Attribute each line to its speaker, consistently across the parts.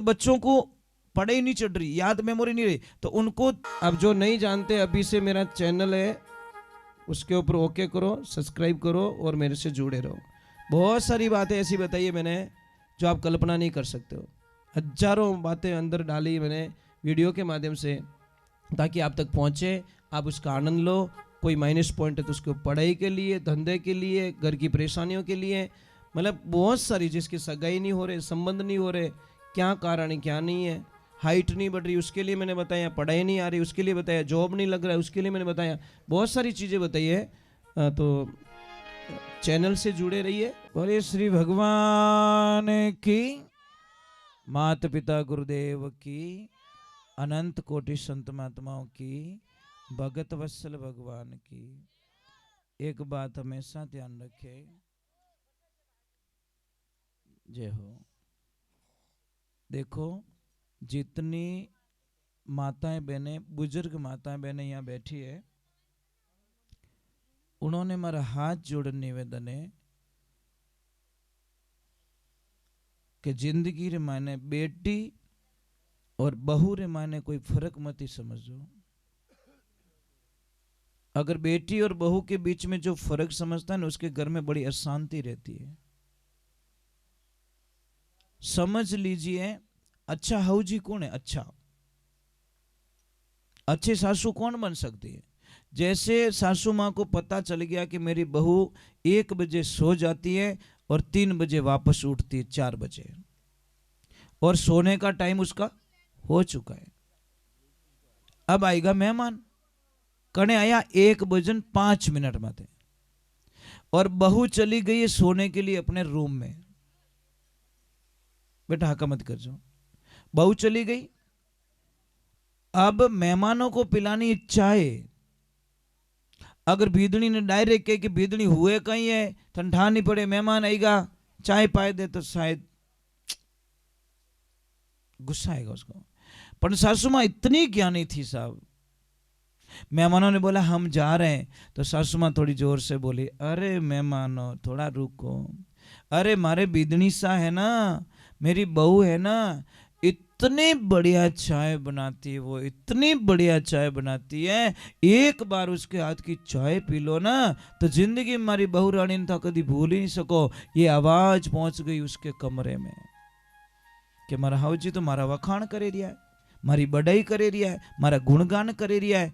Speaker 1: बच्चों को पढ़ाई नहीं चढ़ रही, याद मेमोरी नहीं रही, तो उनको
Speaker 2: अब जो नहीं जानते अभी से मेरा चैनल है उसके ऊपर ओके करो, सब्सक्राइब करो और मेरे से जुड़े रहो। बहुत सारी बातें ऐसी बताई है मैंने जो आप कल्पना नहीं कर सकते हो। हजारों बातें अंदर डाली मैंने वीडियो के माध्यम से ताकि आप तक पहुंचे, आप उसका आनंद लो। कोई माइनस पॉइंट है तो उसको पढ़ाई के लिए, धंधे के लिए, घर की परेशानियों के लिए, मतलब बहुत सारी, जिसकी सगाई नहीं हो रहे, संबंध नहीं हो रहे, क्या कारण है क्या नहीं है, हाइट नहीं बढ़ रही उसके लिए मैंने बताया, पढ़ाई नहीं आ रही उसके लिए बताया, जॉब नहीं लग रहा है उसके लिए मैंने बताया, बहुत सारी चीज़ें बताई है। तो चैनल से जुड़े रहिए।
Speaker 1: बोले श्री भगवान की, माता पिता गुरुदेव की, अनंत कोटि संत महात्माओं की, भगत वत्सल भगवान की। एक बात हमेशा ध्यान रखे, जय हो। देखो जितनी माताएं बहनें, बुजुर्ग माताएं बहनें यहाँ बैठी है, उन्होंने मेरा हाथ जोड़ निवेदन है कि जिंदगी रे मायने बेटी और बहू रे मायने कोई फर्क मत ही समझो। अगर बेटी और बहू के बीच में जो फर्क समझता है ना, उसके घर में बड़ी अशांति रहती है। समझ लीजिए, अच्छा हाउजी कौन है? अच्छा अच्छे सासू कौन बन सकती है? जैसे सासू माँ को पता चल गया कि मेरी बहू 1 बजे सो जाती है और 3 बजे वापस उठती है 4 बजे, और सोने का टाइम उसका हो चुका है। अब आएगा मेहमान, कने आया 1:05 माते, और बहू चली गई है सोने के लिए अपने रूम में। बेटा हका मत कर जाओ, बहू चली गई। अब मेहमानों को पिलानी चाय, अगर भीदड़ी ने डायरेक्ट कहे कि भीदड़ी हुए कहीं है, ठंडा नहीं पड़े, मेहमान आएगा चाय पाए दे, तो शायद गुस्सा आएगा उसको। पर सासू माँ इतनी ज्ञानी थी साहब, मेहमानों ने बोला हम जा रहे हैं, तो सासू माँ थोड़ी जोर से बोली, अरे मेहमानों थोड़ा रुको, अरे मारे बिदनी सा है ना, मेरी बहू है ना, इतनी बढ़िया चाय बनाती है वो, इतनी बढ़िया चाय बनाती है, एक बार उसके हाथ की चाय पी लो ना तो जिंदगी में मारी बहू रानी ने तो कभी भूल ही नहीं सको। ये आवाज पहुंच गई उसके कमरे में कि मारा हाउजी तो मारा वखाण करे रिया है, मारी बड़ाई करे रिया है, मारा गुणगान करे रिया है।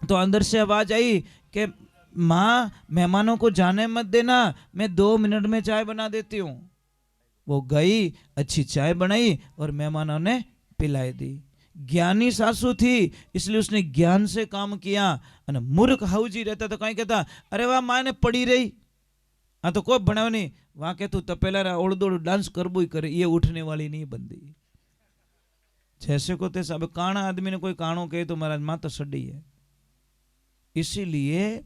Speaker 1: तो अंदर से आवाज आई कि माँ मेहमानों को जाने मत देना, मैं 2 मिनट में चाय बना देती हूँ। वो गई, अच्छी चाय बनाई और मेहमानों ने पिलाई दी। ज्ञानी सासू थी इसलिए उसने ज्ञान से काम किया। और मूर्ख हाउजी रहता तो कहीं कहता अरे वाह माँ ने पड़ी रही, हाँ तो कोई बनाओ नहीं, वहां के तू तपेला रहा ओड़ दौड़ डांस करबो ही करे, ये उठने वाली नहीं बंदी। जैसे को तैसे, अब काना आदमी ने कोई काणो कहे तो महाराज माँ तो सड़ी है। इसीलिए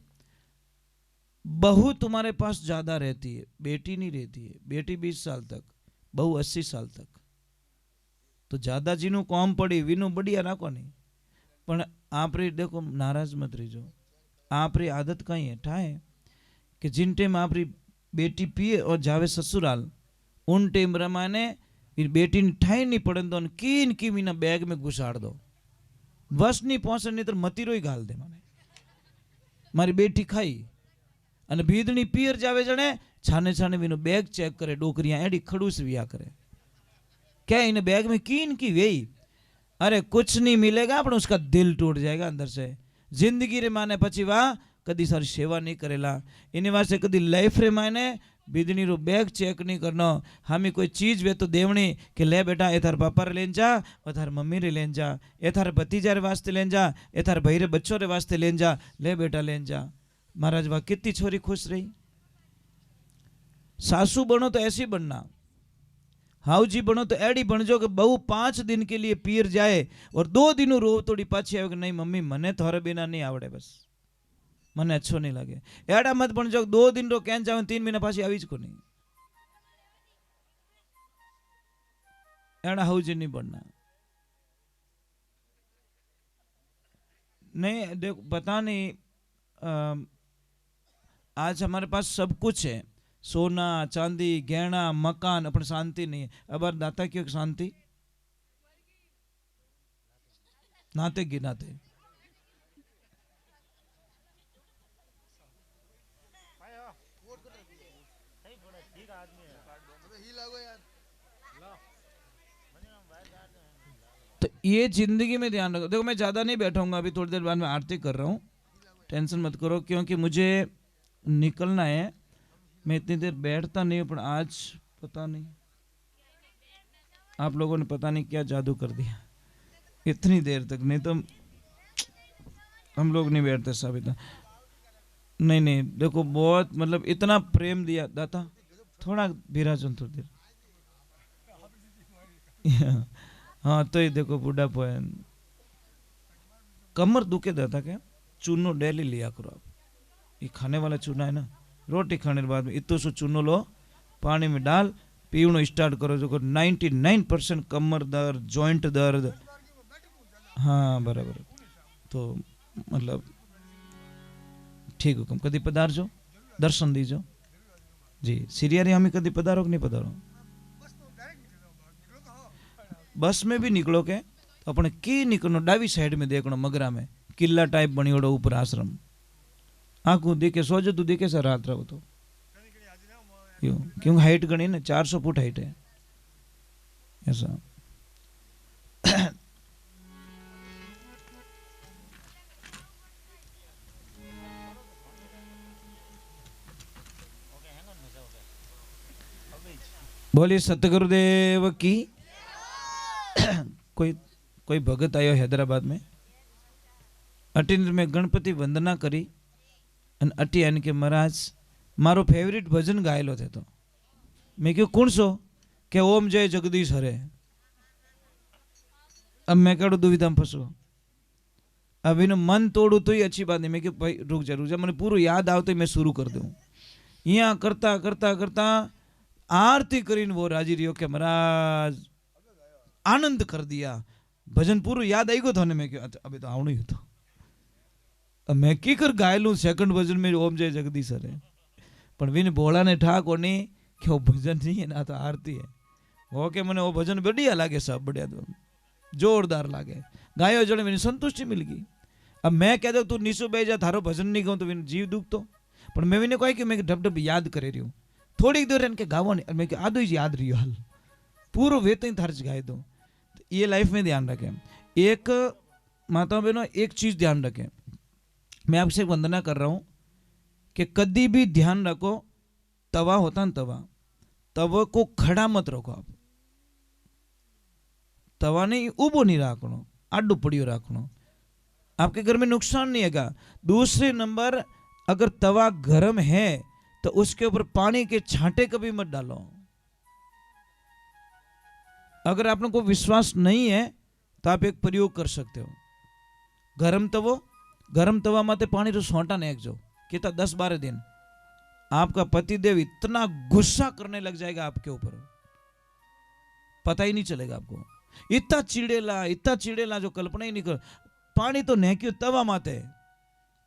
Speaker 1: बहू तुम्हारे पास ज्यादा रहती है, बेटी नहीं रहती है। बेटी 20 साल तक, बहू 80 साल तक। तो ज्यादा जीनु कौम पड़ी वीनु बढ़िया राखो नहीं, पण आप रे देखो नाराज मत रहीजो। आप री आदत कहीं है ठाए कि जिन टाइम आप री बेटी पिए और जावे ससुराल, उन टाइम रमाने बेटी ने ठाई नहीं पड़े तो कीन की मीना बैग में घुसाड़ दो, बस नहीं पहुंचे नहीं तो मतीरो ही घाल दे। माने मारी बेटी खाई અને ભીદણી પિયર જાવે જણે છાને છાને વીનો બેગ ચેક કરે, ડોકરિયા એડી ખડूस विया करे, क्या इन बैग में कीन की वेई, अरे कुछ नहीं मिलेगा पण उसका दिल टूट जाएगा अंदर से। जिंदगी रे माने पछी वाह कदी सारी सेवा नहीं करेला, इने वास्ते कदी लाइफ रे माने बीदनी रो बैग चेक नहीं करनो। हमें कोई चीज वे तो देवनी कि ले बेटा ए थार पापा रे लेन जा, ओ थार मम्मी रे लेन जा, ए थार भतीजा रे वास्ते लेन जा, ए थार भाई रे बच्चों रे वास्ते लेन जा, ले बेटा लेन जा। महाराज वाह कितनी छोरी खुश रही। सासू बनो तो ऐसी बनना, हाउजी बनो तो एडी बनजो कि बहू 5 दिन के लिए पीर जाए और 2 दिन रो तोड़ी पाछी आवे कि नहीं मम्मी मने थोड़े बिना नहीं आवड़े, बस मने अच्छो नहीं लगे। एड़ा मत बनजो 2 दिन रो कैन जावे 3 महीना पाछी आवी ज को नहीं। एड़ा हाउजी नहीं बनना। नहीं देखो पता नहीं, आज हमारे पास सब कुछ है, सोना चांदी गहना मकान, अपन शांति नहीं है। अब दाता क्यों शांति नाते गिनाते। तो ये जिंदगी में ध्यान रखो। देखो मैं ज्यादा नहीं बैठाऊंगा, अभी थोड़ी देर बाद में आरती कर रहा हूँ, टेंशन मत करो, क्योंकि मुझे निकलना है। मैं इतनी देर बैठता नहीं हूँ, पर आज पता नहीं आप लोगों ने पता नहीं क्या जादू कर दिया इतनी देर तक, नहीं तो हम लोग नहीं बैठते सब इतना। नहीं नहीं देखो, बहुत मतलब इतना प्रेम दिया दाता। थोड़ा विराजन थोड़ी देर। हाँ तो ये देखो बुढ़ापा है, कमर दुखे दाता क्या, चूनो डेली लिया करो आप। ये खाने वाला चूना है ना, रोटी खाने के बाद में इतो सो चूनो लो, पानी में डाल, पीवनो स्टार्ट करो। जो 99% कमर दर्द, जॉइंट दर्द, हाँ बराबर। तो मतलब ठीक हुकम, कदी पधारजो, दर्शन दीजो जी। सीरिया हम कदी पधारो कि नहीं पधारो? बस में भी निकलो के तो अपने की निकलो, डावी साइड में देखनो, मगरा में किला टाइप बनी ओडो ऊपर आश्रम, आंखों देखे सोजो तू देखे सर रात रहो तो यूं, क्योंकि हाइट गणी ना 400 फुट हाइट है ऐसा। बोलिए सतगुरुदेव की। कोई कोई भगत आयो हैदराबाद में, अटी में गणपति वंदना करी अन अटी आने के महाराज मारो फेवरेट भजन गायलो थे। तो मैं क्यों कौन सो के ओम जय जगदीश हरे। अब मैं कड़ू दुविधा में फंसो, अब इन्हें मन तोड़ू तो ही अच्छी बात नहीं। मैं क्यों भाई रुक जा मैंने पूरा याद आओ तो मैं शुरू कर दूं। यहाँ करता करता करता आरती करीन वो राजी रियो के महाराज आनंद कर दिया, भजन पूरा याद आई गो थाने। मैं क्यों अभी तो आवणु ही तो, अब मैं की कर गायलू सेकंड भजन में ओम जय जगदीश हरे, पण विन बोला ने ठा कोनी कि वो भजन नहीं है ना, तो आरती है। वो के मने वो भजन बढ़िया लागे, सब बढ़िया जोरदार लागे, गायो जड़े मैंने संतुष्टि मिल गई। अब मैं कह दो तू नीसो बह जा, थारो भजन नहीं गाऊं तो विन जीव दुख तो, पर मैं विने कही कि मैं ढब ढब याद करे रही हूँ, थोड़ी देर इनके गावा नहीं, मैं आधो ही याद रही हाल पूरो वेत ही थार गाए दो। ये लाइफ में ध्यान रखें। एक माताओं बहनों एक चीज ध्यान रखें, मैं आपसे वंदना कर रहा हूं कि कभी भी ध्यान रखो, तवा होता ना तवा को खड़ा मत रखो आप, तवा नहीं उबो नहीं रखनो, आडू पड़ियो रखनो, आपके घर में नुकसान नहीं है। दूसरे नंबर अगर तवा गर्म है तो उसके ऊपर पानी के छांटे कभी मत डालो। अगर आप लोगों को विश्वास नहीं है तो आप एक प्रयोग कर सकते हो, गरम तवा माते पानी रो सोंटा ने जो कितना 10-12 दिन आपका पतिदेव इतना गुस्सा करने लग जाएगा आपके ऊपर, पता ही नहीं चलेगा आपको। इतना चिड़ेला जो कल्पना ही नहीं कर। पानी तो नेक्यो तवा माते,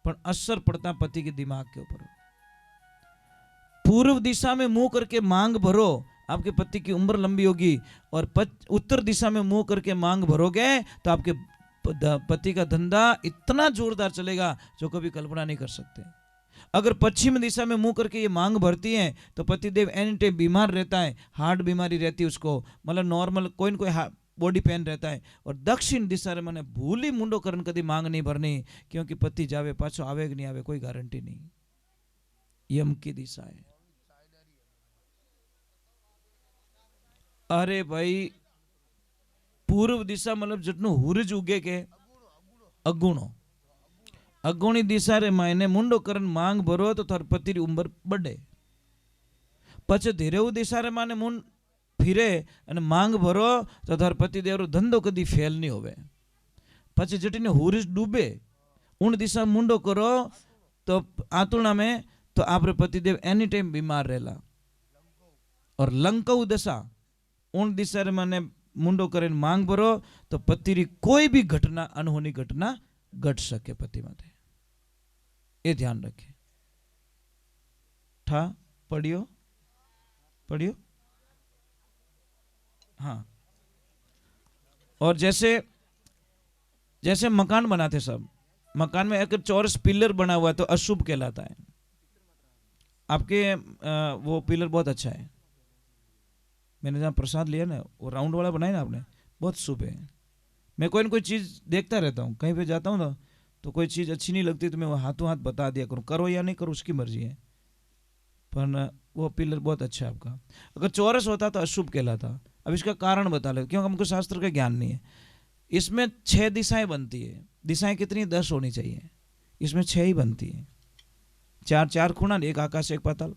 Speaker 1: पर असर पड़ता पति के दिमाग के ऊपर। पूर्व दिशा में मुंह करके मांग भरो, आपके पति की उम्र लंबी होगी, और उत्तर दिशा में मुंह करके मांग भरोगे तो आपके पति का धंधा इतना जोरदार चलेगा जो कभी कल्पना नहीं कर सकते। अगर पश्चिम दिशा में मुंह करके ये मांग भरती है तो पतिदेव एनी टाइम बीमार रहता है, हार्ट बीमारी रहती है उसको, मतलब नॉर्मल कोई न कोई बॉडी पेन रहता है। और दक्षिण दिशा में मैंने भूली मुंडो करन कदी मांग नहीं भरनी, क्योंकि पति जावे पाछो आवे कि नहीं आवे कोई गारंटी नहीं। यम की दिशा है। अरे भाई पूर्व दिशा मतलब जितनो हुरज उगे के अगुणी दिशा रे मायने मुंडो करन मांग भरो तो थार पति री उम्र बढ़े। पछे धीरेऊ दिशा रे माने मुंड फिरे अने मांग भरो तो थार पति देव रो धंधो कदी फेल नहीं होवे। पछे जटीने हुरज डूबे उन दिशा मुंडो करो तो आतुणा में तो आप पतिदेव एनी टाइम बीमार रहेला। और लंकऊ दशा उन दिशा रे माने मुंडो करे मांग भरो तो पति री कोई भी घटना अनहोनी घटना घट सके पति माते, ये ध्यान रखे। ठा पढ़ियो हाँ। और जैसे जैसे मकान बनाते सब, मकान में अगर चौरस पिलर बना हुआ है तो अशुभ कहलाता है। आपके वो पिलर बहुत अच्छा है, मैंने जहाँ प्रसाद लिया ना वो राउंड वाला बनाया ना आपने, बहुत शुभ है। मैं कोई ना कोई चीज़ देखता रहता हूँ, कहीं पे जाता हूँ ना तो कोई चीज़ अच्छी नहीं लगती तो मैं वो हाथों हाथ बता दिया करूँ, करो या नहीं करो उसकी मर्जी है, पर वो पिलर बहुत अच्छा है आपका। अगर चौरस होता तो अशुभ कहलाता। अब इसका कारण बता लो, क्योंकि हमको शास्त्र का ज्ञान नहीं है। इसमें 6 दिशाएं बनती है, दिशाएं कितनी 10 होनी चाहिए, इसमें 6 ही बनती है। 4 खूणा, एक आकाश एक पाताल,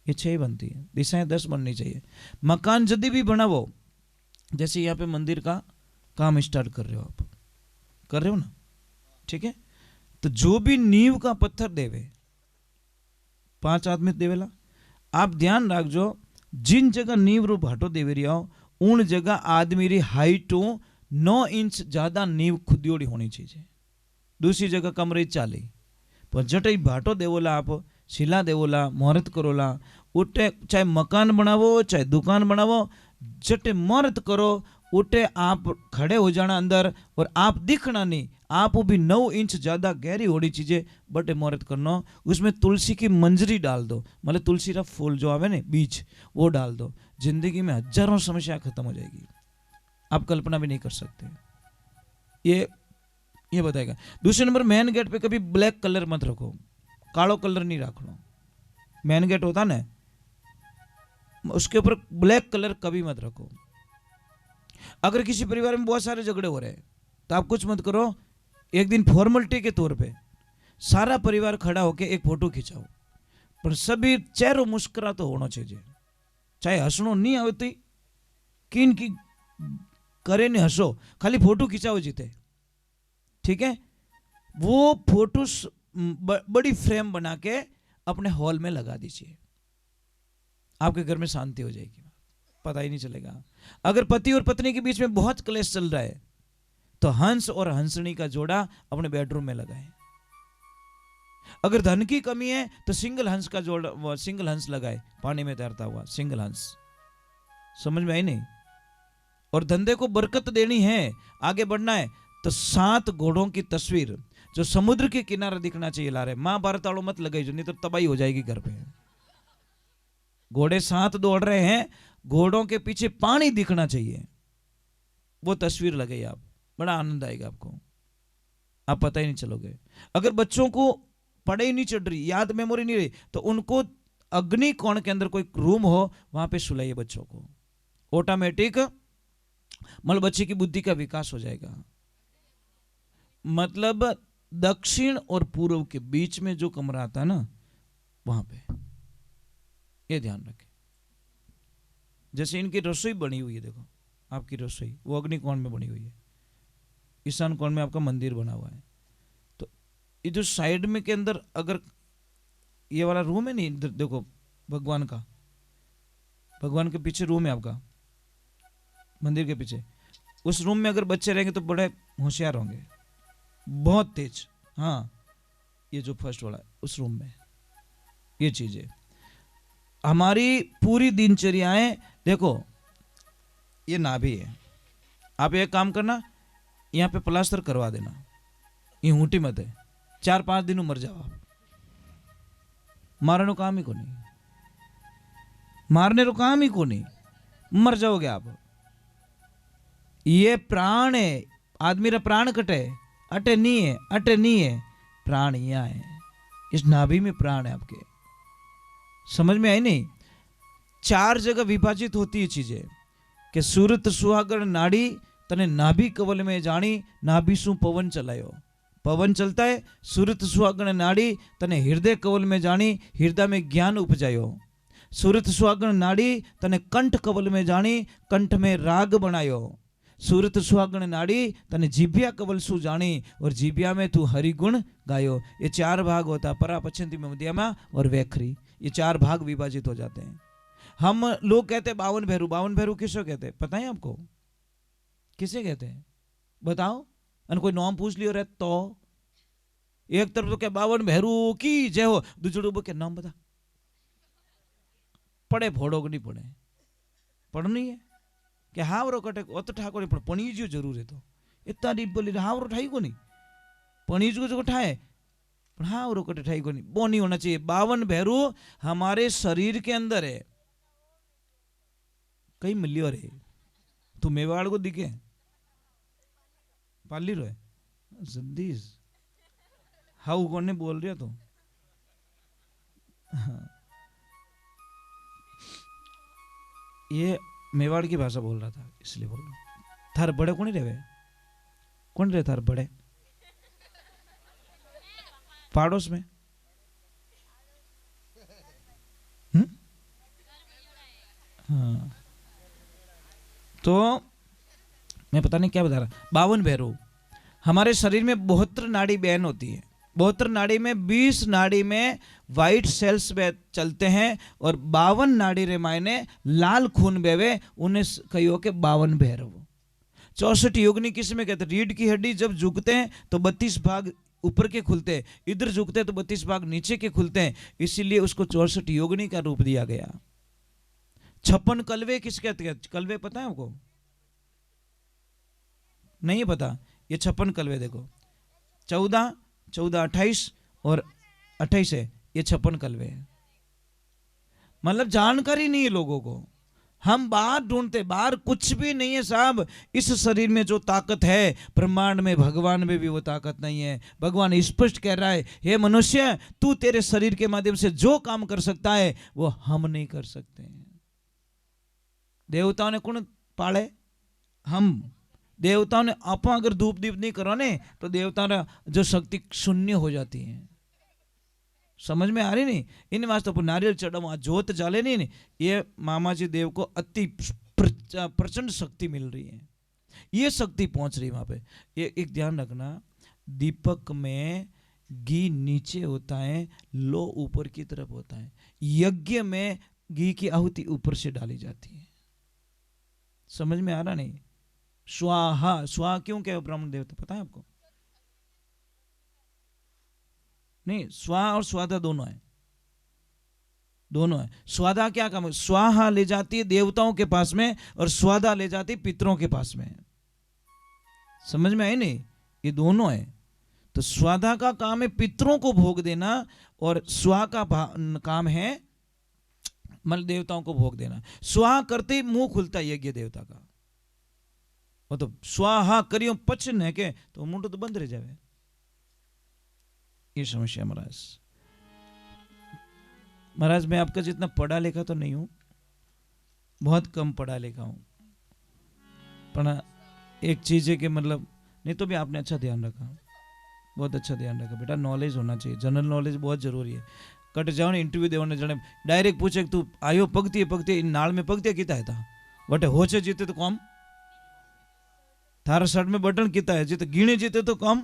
Speaker 1: ये 6 ही बनती है, दिशाएं 10 बननी चाहिए। मकान जब भी बनावो, जैसे यहाँ पे मंदिर का काम स्टार्ट कर रहे हो, आप कर रहे हो ना, ठीक है, तो जो भी नींव का पत्थर देवे 5 आदमी देवेला, आप ध्यान रखो जिन जगह नींव रो भाटो देवे रहा हो उन जगह आदमी री हाइट 9 इंच ज्यादा नींव खुदियोड़ी होनी चाहिए। दूसरी जगह कम रही 40, पर जटे भाटो देवोला, आप शिला देवोला, मुहूर्त करोला, उठे चाहे मकान बनावो चाहे दुकान बनावो, जटे मुहूर्त करो उठे आप खड़े हो जाना अंदर, और आप दिखना नहीं, आप भी 9 इंच ज्यादा गहरी होनी चीजें बटे मुहूर्त करना। उसमें तुलसी की मंजरी डाल दो, मतलब तुलसी का फूल जो आवे ना बीज, वो डाल दो, जिंदगी में हजारों समस्या खत्म हो जाएगी, आप कल्पना भी नहीं कर सकते। ये बताएगा। दूसरे नंबर, मेन गेट पे कभी ब्लैक कलर मत रखो, कालो कलर नहीं रखना। मेन गेट होता ना उसके ऊपर ब्लैक कलर कभी मत रखो। अगर किसी परिवार में बहुत सारे झगड़े हो रहे हैं तो आप कुछ मत करो, एक दिन फॉर्मेलिटी के तौर पे सारा परिवार खड़ा होके एक फोटो खिंचाओ, पर सभी चेहरों मुस्कुरा तो होना चाहिए, चाहे हंसनो नहीं आवती किन की करे नहीं हंसो, खाली फोटो खिंचाओ जीते, ठीक है। वो फोटो बड़ी फ्रेम बना के अपने हॉल में लगा दीजिए, आपके घर में शांति हो जाएगी, पता ही नहीं चलेगा। अगर पति और पत्नी के बीच में बहुत क्लेश चल रहा है तो हंस और हंसनी का जोड़ा अपने बेडरूम में लगाएं। अगर धन की कमी है तो सिंगल हंस का जोड़ा, सिंगल हंस लगाए, पानी में तैरता हुआ सिंगल हंस। समझ में आई नहीं? और धंधे को बरकत देनी है, आगे बढ़ना है, तो 7 घोड़ों की तस्वीर जो समुद्र के किनारे दिखना चाहिए ला रहे। महाभारत वालों मत लगाई जो, नहीं तो तबाही हो जाएगी घर पे। घोड़े 7 दौड़ रहे हैं, घोड़ों के पीछे पानी दिखना चाहिए, वो तस्वीर लगाइए आप, बड़ा आनंद आएगा आपको, आप पता ही नहीं चलोगे। अगर बच्चों को पढ़ाई नहीं चढ़ रही, याद मेमोरी नहीं रही, तो उनको अग्नि कोण के अंदर कोई रूम हो वहां पे सुलाइए बच्चों को, ऑटोमेटिक मतलब बच्चे की बुद्धि का विकास हो जाएगा। मतलब दक्षिण और पूर्व के बीच में जो कमरा आता है ना वहां पे, ये ध्यान रखें। जैसे इनकी रसोई बनी हुई है, देखो आपकी रसोई वो अग्नि कोण में बनी हुई है, ईशान कोण में आपका मंदिर बना हुआ है, तो ये जो साइड में के अंदर अगर ये वाला रूम है नहीं, देखो भगवान का, भगवान के पीछे रूम है आपका मंदिर के पीछे, उस रूम में अगर बच्चे रहेंगे तो बड़े होशियार होंगे, बहुत तेज। हाँ, ये जो फर्स्ट वाला है उस रूम में, ये चीजें हमारी पूरी दिनचर्याएं। देखो ये नाभि है, आप एक काम करना, यहाँ पे प्लास्टर करवा देना, ये ऊँटी मत है, 4-5 दिन मर जाओ आप, मारने काम ही को नहीं, मारने को काम ही को नहीं, मर जाओगे आप। ये प्राण है, आदमी रा प्राण कटे, अटे नहीं है, अटे नहीं है, प्राण यहाँ है, इस नाभि में प्राण है आपके। समझ में आई नहीं? 4 जगह विभाजित होती है चीजें कि सूरत सुहागण नाड़ी तने नाभि कवल में जानी, नाभि सु पवन चलायो, पवन चलता है, सूरत सुहागण नाड़ी तने हृदय कवल में जानी, हृदय में ज्ञान उपजायो, सूरत सुहागण नाड़ी तने कंठ कवल में जानी, कंठ में राग बनायो, सूरत सुहागण नाड़ी तने जीभ्या कवल सु जानी, और जीभ्या में तू हरिगुण गायो। ये 4 भाग होता, परा पश्चिम मध्यमा और वैखरी, ये 4 भाग विभाजित हो जाते हैं। हम लोग कहते हैं 52 भैरू, 52 भैरू किसको कहते हैं पता है आपको? किसे कहते हैं बताओ? अन कोई नाम पूछ लियो रे तो एक तरफ तो क्या 52 भैरू की जय हो, दूसरे के नाम बता, पढ़े फोड़ो नहीं पढ़े, पढ़नी है कि हाँ वो कटे ओ तो ठाकुर पढ़ पढ़ी जो जरूर है, तो इतना डीप बोली हावरो ठाई को नहीं पनीज को जो ठाए पर हावरो कटे ठाई को नहीं वो नहीं होना चाहिए। 52 भैरू हमारे शरीर के अंदर है। कई मिलियो रे तू मेवाड़ को दिखे पाली रो है जद्दीज हाउ कौन बोल रहे तो हाँ। ये मेवाड़ की भाषा बोल रहा था इसलिए बोल रहा। थार बड़े कौन रहे कौन रहे थार बड़े पाड़ोस में हाँ। तो मैं पता नहीं क्या बता रहा। 52 भैरू हमारे शरीर में 72 नाड़ी बहन होती है। 72 नाड़ी में 20 नाड़ी में वाइट सेल्स चलते हैं और 52 नाड़ी रे मायने लाल खून बेवे उन्हें कहियो के 52 भैरव। 64 योगिनी किस में कहते हैं? रीढ़ की हड्डी जब झुकते हैं तो 32 भाग ऊपर के खुलते हैं, इधर झुकते हैं तो 32 भाग नीचे के खुलते हैं, इसीलिए उसको 64 योगिनी का रूप दिया गया। 56 कलवे किस कहते हैं? कलवे पता है आपको? नहीं पता? ये 56 कलवे देखो 14 28 और 28 है, ये 56 कलवे है। मतलब जानकारी नहीं है लोगों को। हम बाहर ढूंढते, बाहर कुछ भी नहीं है साहब। इस शरीर में जो ताकत है ब्रह्मांड में, भगवान में भी वो ताकत नहीं है। भगवान स्पष्ट कह रहा है, हे मनुष्य तू तेरे शरीर के माध्यम से जो काम कर सकता है वो हम नहीं कर सकते। देवताओं ने कौन पाले? हम। देवताओं ने आप अगर धूप दीप नहीं करो ने तो देवताओं ने जो शक्ति शून्य हो जाती है। समझ में आ रही नहीं? इन वास्ते तो नारियल चढ़ाओ, जोत जाले नहीं, ये मामा जी देव को अति प्रचंड शक्ति मिल रही है। ये शक्ति पहुंच रही है वहां पे। ये एक ध्यान रखना, दीपक में घी नीचे होता है, लो ऊपर की तरफ होता है। यज्ञ में घी की आहुति ऊपर से डाली जाती है। समझ में आ रहा नहीं? स्वाहा, स्वाहा क्यों कहे ब्राह्मण देवता पता है आपको? नहीं, स्वाहा और स्वादा दोनों है, दोनों है। स्वादा क्या काम है? स्वाहा ले जाती है देवताओं के पास में और स्वादा ले जाती है पितरों के पास में। समझ में आई नहीं? ये दोनों है। तो स्वादा का काम है पितरों को भोग देना और स्वा का काम है मतलब देवताओं को भोग देना। स्वाहा करते ही मुंह खुलता है यज्ञ देवता का। वो तो स्वाहा करियो पचन है के तो मुंह तो बंद रह जाए। ये समस्या महाराज। महाराज मैं आपका जितना पढ़ा लिखा तो नहीं हूं, बहुत कम पढ़ा लिखा हूं, पर एक चीज है कि मतलब नहीं तो भी आपने अच्छा ध्यान रखा, बहुत अच्छा ध्यान रखा बेटा। नॉलेज होना चाहिए, जनरल नॉलेज बहुत जरूरी है। कट जाओ ने इंटरव्यू देने जने डायरेक्ट पूछे तू आयो पगती नाल में पगती किता है था बटे होचे जीते तो कम, थारा शर्ट में बटन किता है जीते गिणे जीते तो कम,